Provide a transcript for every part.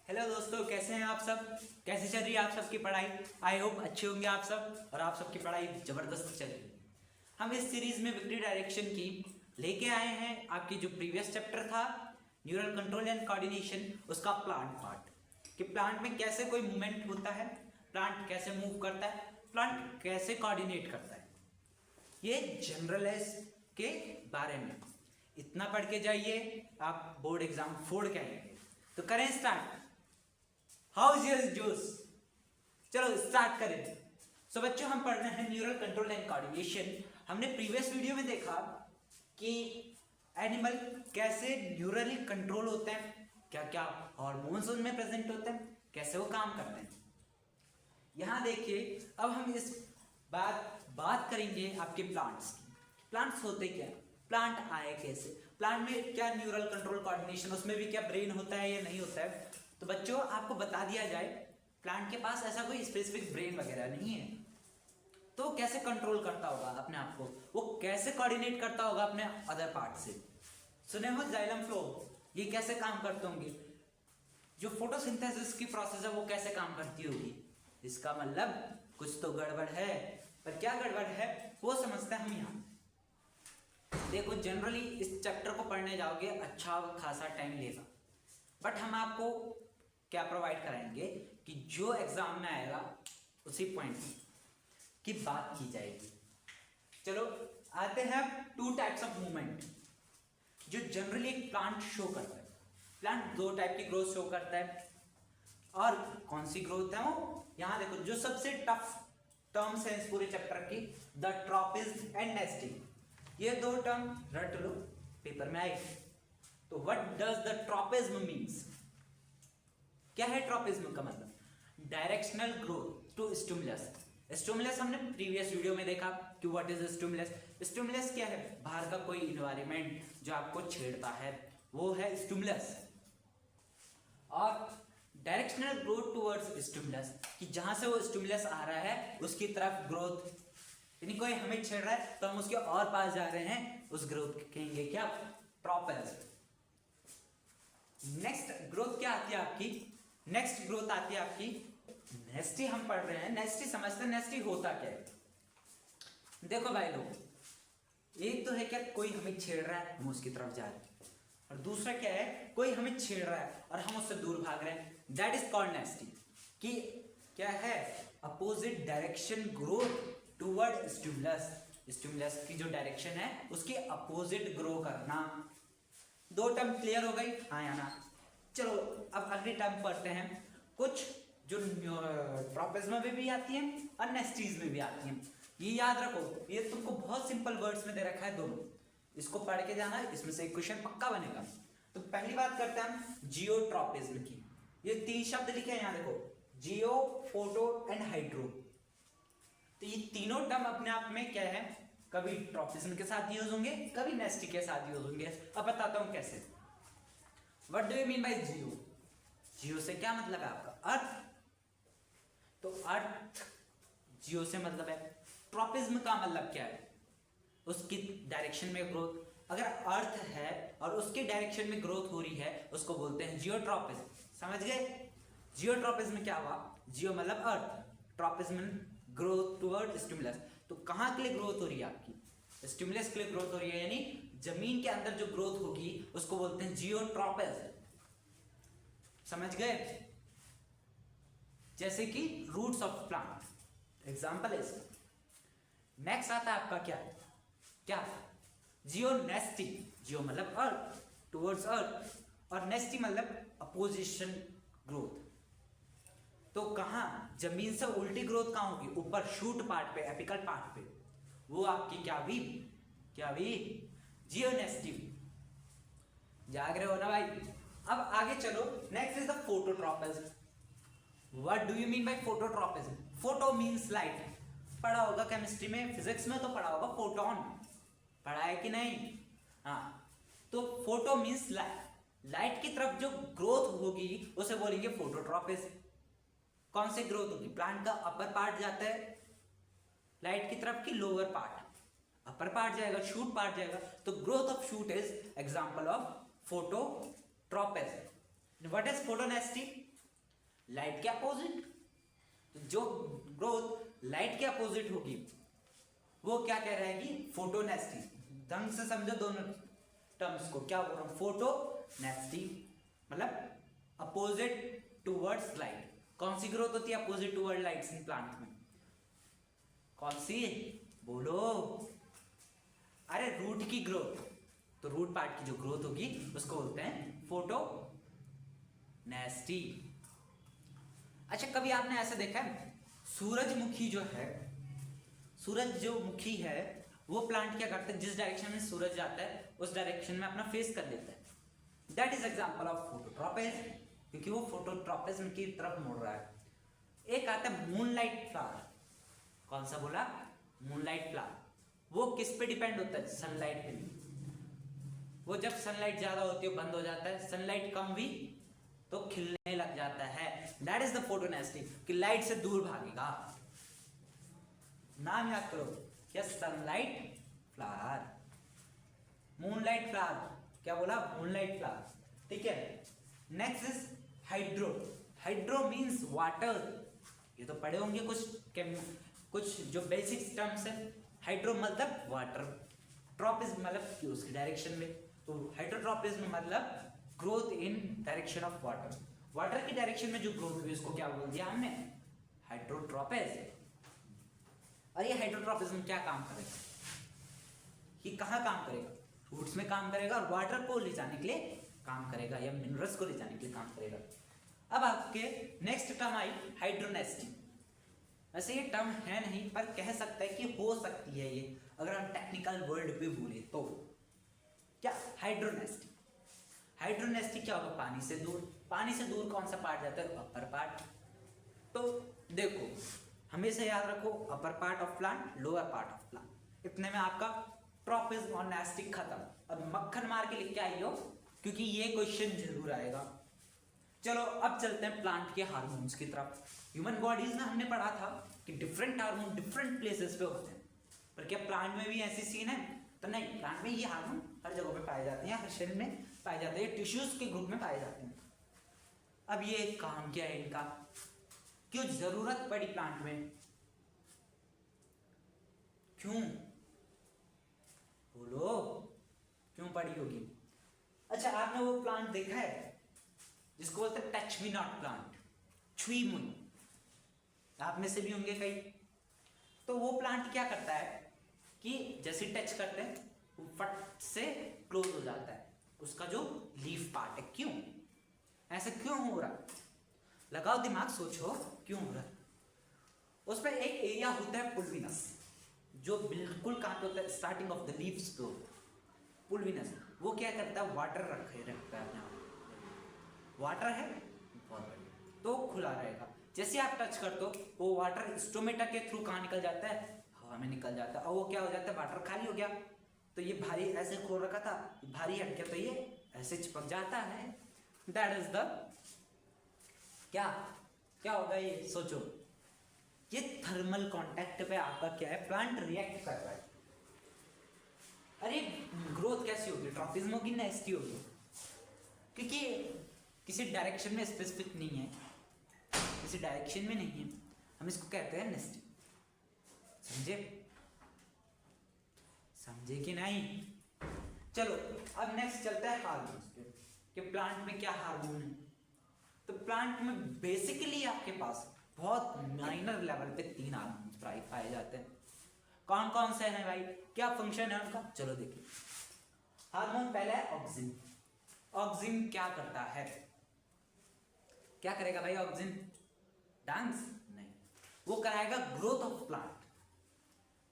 Hello दोस्तों, कैसे हैं आप सब। कैसे चल रही है आप सबकी पढ़ाई। आई होप अच्छे होंगे आप सब और आप सबकी पढ़ाई ज़बरदस्त चल रही है। हम इस सीरीज़ में विक्ट्री डायरेक्शन की लेके आए हैं आपकी जो प्रीवियस चैप्टर था न्यूरल कंट्रोल एंड कोऑर्डिनेशन, उसका प्लांट पार्ट कि प्लांट में कैसे कोई मूवमेंट होता है, प्लांट कैसे मूव करता है, प्लांट कैसे कोऑर्डिनेट करता है। ये जनरलाइज के बारे में इतना पढ़ के जाइए, आप बोर्ड एग्जाम फोड़ के आएंगे। तो करें start. How is your juice. चलो स्टार्ट करें। सो बच्चों, हम पढ़ रहे हैं न्यूरल कंट्रोल एंड कोऑर्डिनेशन। हमने प्रीवियस वीडियो में देखा कि एनिमल कैसे न्यूरली कंट्रोल होते हैं, क्या क्या हार्मोन्स उनमें प्रेजेंट होते हैं, कैसे वो काम करते हैं। यहां देखिए, अब हम इस बात करेंगे आपके प्लांट्स की। प्लांट्स होते क्या, प्लांट आए कैसे, प्लांट में क्या न्यूरल कंट्रोल कोऑर्डिनेशन, उसमें भी क्या ब्रेन होता है या नहीं होता है। तो बच्चों आपको बता दिया जाए, प्लांट के पास ऐसा कोई स्पेसिफिक ब्रेन वगैरह नहीं है। तो कैसे कंट्रोल करता होगा अपने आप को, वो कैसे कोऑर्डिनेट करता होगा अपने अदर पार्ट से। सुने हो जाइलम फ्लो, ये कैसे काम करते होंगे। जो फोटोसिंथेसिस की प्रोसेस है वो कैसे काम करती होगी। इसका मतलब कुछ तो गड़बड़ है, पर क्या गड़बड़ है वो समझते हैं हम यहाँ। देखो, जनरली इस चैप्टर को पढ़ने जाओगे अच्छा खासा टाइम लेगा, बट हम आपको क्या प्रोवाइड कराएंगे कि जो एग्जाम में आएगा उसी पॉइंट की बात की जाएगी। चलो आते हैं टू टाइप्स ऑफ मूवमेंट जो जनरली एक प्लांट शो करता है। प्लांट दो टाइप की ग्रोथ शो करता है, और कौन सी ग्रोथ है वो यहां देखो। जो सबसे टफ टर्म्स है इस पूरे चैप्टर की, द ट्रॉपिज्म एंड नेस्टिंग, ये दो टर्म रट लो, पेपर में आएगी। तो what does the tropism means, क्या है ट्रॉपिज्म का मतलब, directional growth to stimulus. Stimulus हमने प्रीवियस वीडियो में देखा कि व्हाट इज स्टिमुलस। स्टिमुलस क्या है, बाहर का कोई इन्वायरमेंट जो आपको छेड़ता है वो है स्टिमुलस। और डायरेक्शनल ग्रोथ टुवर्ड्स स्टिमुलस, कि जहां से वो स्टिमुलस आ रहा है उसकी तरफ ग्रोथ, यानी कोई हमें छेड़ रहा है तो हम उसके और पास जा रहे हैं, उस ग्रोथ कहेंगे क्या, ट्रॉपिज्म। नेक्स्ट ग्रोथ क्या आती है आपकी, नेक्स्ट ग्रोथ आती है आपकी नेस्टी। हम पढ़ रहे हैं नेस्टी, समझते हैं नेस्टी होता क्या है। देखो भाई लोग, एक तो है क्या, कोई हमें छेड़ रहा है हम उसकी तरफ जा रहे हैं, और दूसरा क्या है, कोई हमें छेड़ रहा है और हम उससे दूर भाग रहे हैं। That is called नेस्टी। कि क्या है, opposite direction growth toward stimulus. Stimulus की जो डायरेक्शन है उसके अपोजिट ग्रो करना। दो टर्म क्लियर हो गई, हाँ या ना। चलो अब अगली टर्म पढ़ते हैं, कुछ जो ट्रॉपिज्म में भी आती हैं और नेस्टीज में भी आती हैं। ये याद रखो, ये तुमको बहुत सिंपल वर्ड्स में दे रखा है दोनों, इसको पढ़ के जाना, इसमें से एक क्वेश्चन पक्का बनेगा। तो पहली बात करते हैं हम जियोट्रॉपिज्म की। ये तीन शब्द लिखे हैं यहाँ देखो, जियो, फोटो एंड हाइड्रो। तो ये तीनों टर्म अपने आप में क्या है, कभी ट्रॉपिज्म के साथ यूज होंगे, कभी नेस्टी के साथ यूज होंगे। अब बताता हूं कैसे। What do you mean by Jio. Jio से क्या मतलब है आपका, अर्थ। तो अर्थ जियो से मतलब है। ट्रॉपिज्म का मतलब क्या है, उसकी डायरेक्शन में ग्रोथ। अगर अर्थ है और उसके डायरेक्शन में ग्रोथ हो रही है उसको बोलते हैं जियोट्रॉपिज्म। समझ गए। जियोट्रॉपिज्म क्या हुआ, जियो मतलब अर्थ, ट्रॉपिज्म ग्रोथ टुवर्ड स्टिमुलस। तो कहां के लिए ग्रोथ हो रही है आपकी, स्टिमुलस के लिए ग्रोथ हो रही है, यानी जमीन के अंदर जो ग्रोथ होगी उसको बोलते हैं जियोट्रॉपिज्म। समझ गए। जैसे कि रूट्स ऑफ प्लांट, एग्जांपल है इसका। नेक्स्ट आता है आपका क्या, क्या, जियो नेस्टी। जियो मतलब अर्थ, टुवर्ड्स अर्थ, और नेस्टी मतलब अपोजिशन ग्रोथ। तो कहां, जमीन से उल्टी ग्रोथ कहां होगी, ऊपर शूट पार्ट पे, एपिकल पार्ट पे, वो आपकी क्या भी, क्या भी जियोनेस्टी। जाग रहे हो ना भाई। अब आगे चलो, next is the phototropism. What do you mean bye phototropism. Photo means light, पढ़ा होगा केमिस्ट्री में, फिजिक्स में तो पढ़ा होगा फोटोन, पढ़ा है कि नहीं। हाँ, तो फोटो मींस लाइट की तरफ जो ग्रोथ होगी उसे बोलेंगे फोटोट्रॉपिज्म। कौन सी ग्रोथ होगी, प्लांट का अपर पार्ट जाता है लाइट की तरफ की लोअर पार्ट, अपर पार्ट जाएगा, शूट पार्ट जाएगा। तो growth of shoot is example of phototropism. What is फोटोनेस्टी, light के अपोजिट। तो जो ग्रोथ लाइट के अपोजिट होगी वो क्या कह रहा है कि फोटोनेस्टी। ढंग से समझो दोनों टर्म्स को, क्या बोल रहा हूं, फोटोनेस्टी मतलब अपोजिट टुवर्ड्स लाइट। कौन सी ग्रोथ होती है opposite toward lights in plant में? कौन सी बोलो? अरे रूट की ग्रोथ। तो रूट पार्ट की जो ग्रोथ होगी उसको बोलते हैं फोटोनेस्टी। अच्छा, कभी आपने ऐसा देखा है सूरजमुखी जो है, सूरजमुखी है वो प्लांट क्या करता है, जिस डायरेक्शन में सूरज जाता है उस डायरेक्शन में अपना फेस कर लेता है। That is example of phototropism, क्योंकि वो फोटोट्रॉपिज्म की तरफ मुड़ रहा है। एक आता है मूनलाइट फ्लावर। कौन सा बोला? Moonlight flower. वो किस पे डिपेंड होता है? सनलाइट पे। वो जब सनलाइट ज्यादा होती है बंद हो जाता है, सनलाइट कम हुई तो खिलने लग जाता है। दैट इज द फोटोनेस्टी, कि लाइट से दूर भागेगा। नाम याद करो, क्या? Sunlight flower, moonlight flower. क्या बोला? Moonlight flower. ठीक है। Next is hydro. Hydro means water. ये तो पढ़े होंगे कुछ जो बेसिक टर्म्स है। हाइड्रो मतलब वाटर, ट्रॉपिज्म मतलब कि उसकी डायरेक्शन में। तो हाइड्रोट्रॉपिज्म मतलब growth in direction of water. Water की डायरेक्शन में जो ग्रोथ हुई उसको क्या बोल दिया हमने? हाइड्रोट्रॉपिज्म। और ये हाइड्रोट्रॉपिज्म क्या काम करेगा? ये कहाँ काम करेगा? रूट्स में काम करेगा और वाटर को ले जाने के लिए काम करेगा, या मिनरल्स को ले जाने के लिए काम करेगा। अब आपके नेक्स्ट टर्म आई हाइड्रोनेस्टी। वैसे ये टर्म है नहीं, पर कह सकता है कि हो सकती है ये, अगर हम टेक्निकल वर्ड पे बोले तो। क्या? हाइड्रोनेस्टी। हाइड्रोनेस्टी क्या होगा? पानी से दूर। पानी से दूर कौन सा पार्ट जाता है? Upper part. तो देखो, हमेशा याद रखो, upper part of plant, lower part of plant. इतने में आपका ट्रॉपिज्म और नेस्टिक खत्म। अब मक्खन मार के लिख के आइयो, क्योंकि ये क्वेश्चन जरूर आएगा। चलो अब चलते हैं प्लांट के हार्मोन्स की तरफ। ह्यूमन बॉडीज में हमने पढ़ा था कि डिफरेंट हार्मोन डिफरेंट प्लेसेस पे होते हैं, पर क्या प्लांट में भी ऐसी सीन है? तो नहीं, प्लांट में ये हार्मोन हर जगह पे पाए जाते हैं, हर शरीर में पाए जाते हैं, टिश्यूज के ग्रुप में पाए जाते हैं। अब ये काम क्या है इनका? क्यों जरूरत पड़ी प्लांट में? क्यों बोलो, क्यों पड़ी होगी? अच्छा, आपने वो प्लांट देखा है जिसको बोलते हैं टच मी नॉट प्लांट, छुई मुई? आप में से भी होंगे कई। तो वो प्लांट क्या करता है कि जैसे टच करते हैं वो फट से क्लोज हो जाता है, उसका जो लीफ पार्ट है। क्यों ऐसा क्यों हो रहा? लगाओ दिमाग, सोचो क्यों हो रहा है। उसमें एक एरिया होता है पुल्विनस, जो बिल्कुल कहां पे होता है? स्टार्टिंग ऑफ द लीव्स पे होता है पुल्विनस। वो क्या करता है? वाटर रखता है अपने आप। वाटर है बहुत बढ़िया, तो खुला रहेगा। जैसे आप टच करते हो वो वाटर स्टोमेटा के थ्रू कहाँ निकल जाता है? हवा में निकल जाता है। और वो क्या हो जाता है? वाटर खाली हो गया, तो ये भारी ऐसे खोल रखा था, भारी हट गया तो ये ऐसे चिपक जाता है। दैट इज द क्या क्या होगा ये? सोचो, ये थर्मल कांटेक्ट पे आपका क्या है? प्लांट रिएक्ट कर रहा है। अरे ग्रोथ कैसी होगी? ट्रॉपिज्म होगी, नेस्टी होगी, क्योंकि किसी डायरेक्शन में स्पेसिफिक नहीं है, किसी डायरेक्शन में नहीं है, हम इसको कहते हैं नेस्टी। समझे? समझे कि नहीं? चलो अब नेक्स्ट चलता है हार्मोन्स पे, कि प्लांट में क्या हार्मोन है। तो प्लांट में बेसिकली आपके पास बहुत माइनर लेवल पे 3 हार्मोन्स पाए जाते हैं। कौन कौन से हैं भाई? क्या फंक्शन है उनका? चलो देखिए। हार्मोन पहला है ऑक्सिन। ऑक्सिन क्या करता है? क्या करेगा भाई ऑक्सिन? डांस नहीं, वो कराएगा ग्रोथ ऑफ प्लांट।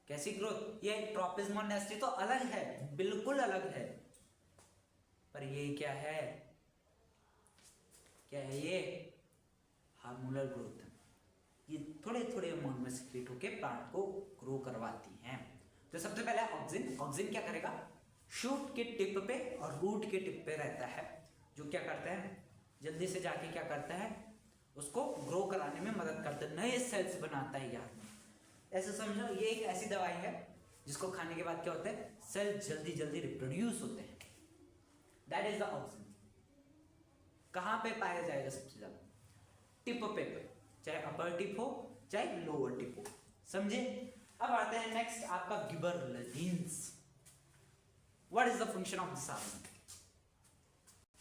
कैसी ग्रोथ? ये ट्रॉपिज्म और नेस्टी तो अलग है, बिल्कुल अलग है, पर ये क्या है? क्या है ये? Hormonal growth. ये थोड़े थोड़े अमाउंट में सिक्रेट होके प्लांट को ग्रो करवाती हैं। तो सबसे पहले ऑक्सिन। ऑक्सिन क्या करेगा? शूट के टिप पे और रूट के टिप पे रहता है, जो क्या करता है? जल्दी से जाके क्या करता है? उसको ग्रो कराने में मदद करता है, नए सेल्स बनाता है यार। ऐसे समझो, ये एक ऐसी दवाई है जिसको खाने के बाद क्या होता है? सेल जल्दी जल्दी रिप्रोड्यूस होते हैं। That is the auxin. कहां पे पाया जाएगा सबसे ज्यादा? टिप पे, चाहे अपर टिप हो चाहे लोअर टिप हो, समझे। अब आते हैं नेक्स्ट आपका gibberellins. What is the function of this hormone?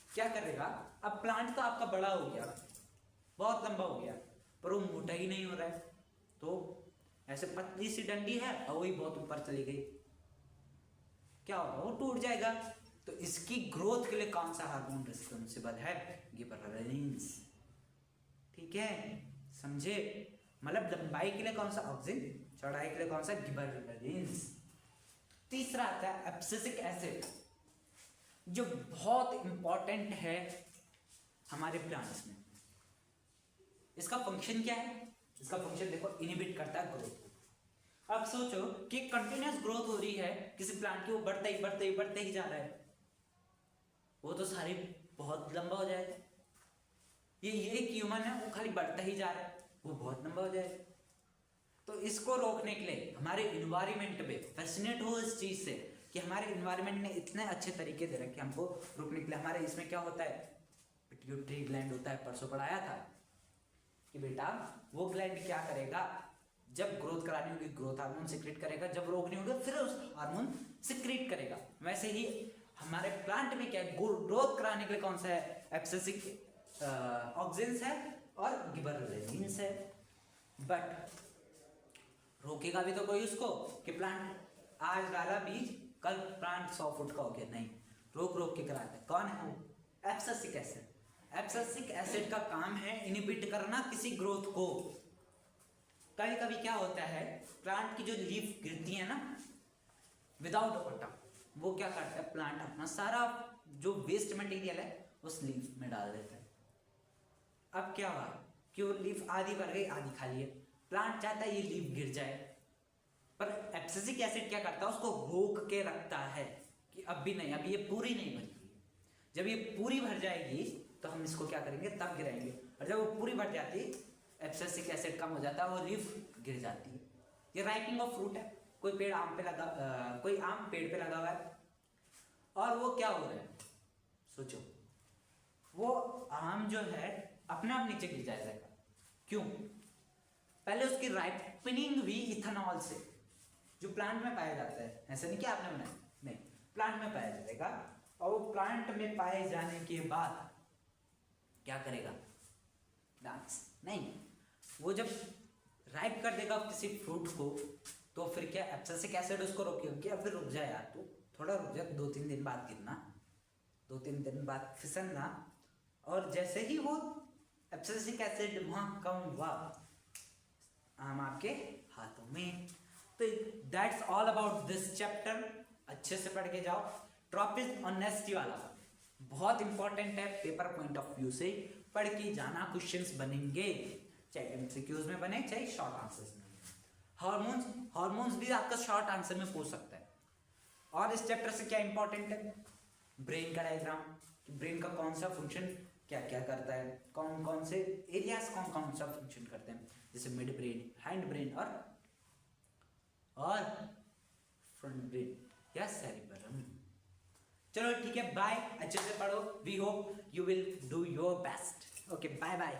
क्या करेगा? अब प्लांट तो आपका बड़ा हो गया, बहुत लंबा हो गया, पर वो मोटा ही नहीं हो रहा है, तो ऐसे पतली सी डंडी है और वही बहुत ऊपर चली गई, क्या होगा? वो टूट जाएगा। तो इसकी ग्रोथ के लिए कौन सा हार्मोन रिस्पॉन्सिबल है? गिबरेलिंस। ठीक है, समझे। मतलब लंबाई के लिए कौन सा? ऑक्सिन। चौड़ाई के लिए कौन सा? गिबरेलिंस। तीसरा आता है एब्सिसिक एसिड, जो बहुत इंपॉर्टेंट है हमारे प्लांट्स में। इसका फंक्शन क्या है? इसका फंक्शन देखो, इनहिबिट करता है ग्रोथ। अब सोचो कि कंटिन्यूअस ग्रोथ हो रही है किसी प्लांट की, वो बढ़ते ही जा रहा है, वो तो सारी बहुत लंबा हो जाएगा। ये एक ह्यूमन है, वो खाली बढ़ता ही जा रहा है, वो बहुत लंबा हो जाएगा। तो इसको रोकने के लिए हमारे इन्वायरमेंट पे फैसिनेट हो इस चीज से कि हमारे इन्वायरमेंट ने इतने अच्छे तरीके दे रखे हमको रोकने के लिए। हमारे इसमें क्या होता है? पिट्यूटरी ग्लैंड होता है, परसों पढ़ाया था कि बेटा वो ग्लैंड क्या करेगा, जब ग्रोथ करानी होगी ग्रोथ हार्मोन सिक्रेट करेगा, जब रोकनी होगी फिर उस हार्मोन सिक्रेट करेगा। वैसे ही हमारे प्लांट में क्या है? ग्रोथ कराने के लिए कौन सा है? एब्सिसिक ऑक्सिन्स है और गिबरेलिंस है। बट रोकेगा भी तो कोई उसको कि प्लांट आज डाला बीज, कल प्लांट 100 फुट का हो गया, नहीं, रोक के कराता है। कौन है वो? Abscisic acid. एब्सिसिक एसिड का काम है इनहिबिट करना किसी ग्रोथ को। कभी कभी क्या होता है, प्लांट की जो लीफ गिरती है ना विदाउट वाटर, वो क्या करता है? प्लांट अपना सारा जो वेस्ट मटेरियल है उस लीफ में डाल देता है। अब क्या हुआ कि वो लीफ आधी भर गई आधी खाली है, प्लांट चाहता है ये लीफ गिर जाए, पर एब्सिसिक एसिड क्या करता है? उसको रोक के रखता है कि अब भी नहीं, अभी ये पूरी नहीं भरी है। जब ये पूरी भर जाएगी तो हम इसको क्या करेंगे? तब गिराएंगे। और जब वो पूरी भर जाती है, एब्सिसिक एसिड कम हो जाता है, वो लीफ गिर जाती है। ये राइपिंग ऑफ फ्रूट है। कोई पेड़ आम पे लगा, कोई आम पेड़ पे लगा हुआ है और वो क्या हो रहा है? सोचो, वो आम जो है अपने आप नीचे गिर जाएगा। क्यों? पहले उसकी राइपनिंग हुई इथेनॉल से, जो प्लांट में पाया जाता है। ऐसा नहीं कि आपने बनाया, नहीं, प्लांट में पाया जाएगा। और वो प्लांट में पाए जाने के बाद क्या करेगा? डांस नहीं, वो जब राइप कर देगा किसी फ्रूट को, तो फिर क्या एब्सिसिक एसिड उसको रोकेगा कि अब फिर रुक जा यार, तू थोड़ा रुक जा, 2-3 दिन बाद गिरना, 2-3 दिन बाद फिसलना। और जैसे ही वो एब्सिसिक एसिड वहां कम हुआ, आम आपके हाथों में। तो that's all about this chapter. अच्छे से पढ़ के जाओ। ट्रॉपिक और नेस्टी वाला बहुत इंपॉर्टेंट है, पेपर पॉइंट ऑफ व्यू से पढ़ के जाना। क्वेश्चंस बनेंगे, चाहे एमसीक्यूज में बने चाहे शॉर्ट आंसर्स में। हार्मोन्स भी आपका शॉर्ट आंसर में पूछ सकता है। और इस चैप्टर से क्या इंपॉर्टेंट है? ब्रेन का डायग्राम, ब्रेन का कौन सा फंक्शन क्या क्या करता है, कौन कौन से एरियाज कौन सा फंक्शन करते हैं, जैसे मिड ब्रेन, हैंड ब्रेन और फ्रंट ब्रेन या सेरिबेलम। चलो ठीक है, बाय। अच्छे से पढ़ो। We hope you will do your best. Okay, bye bye.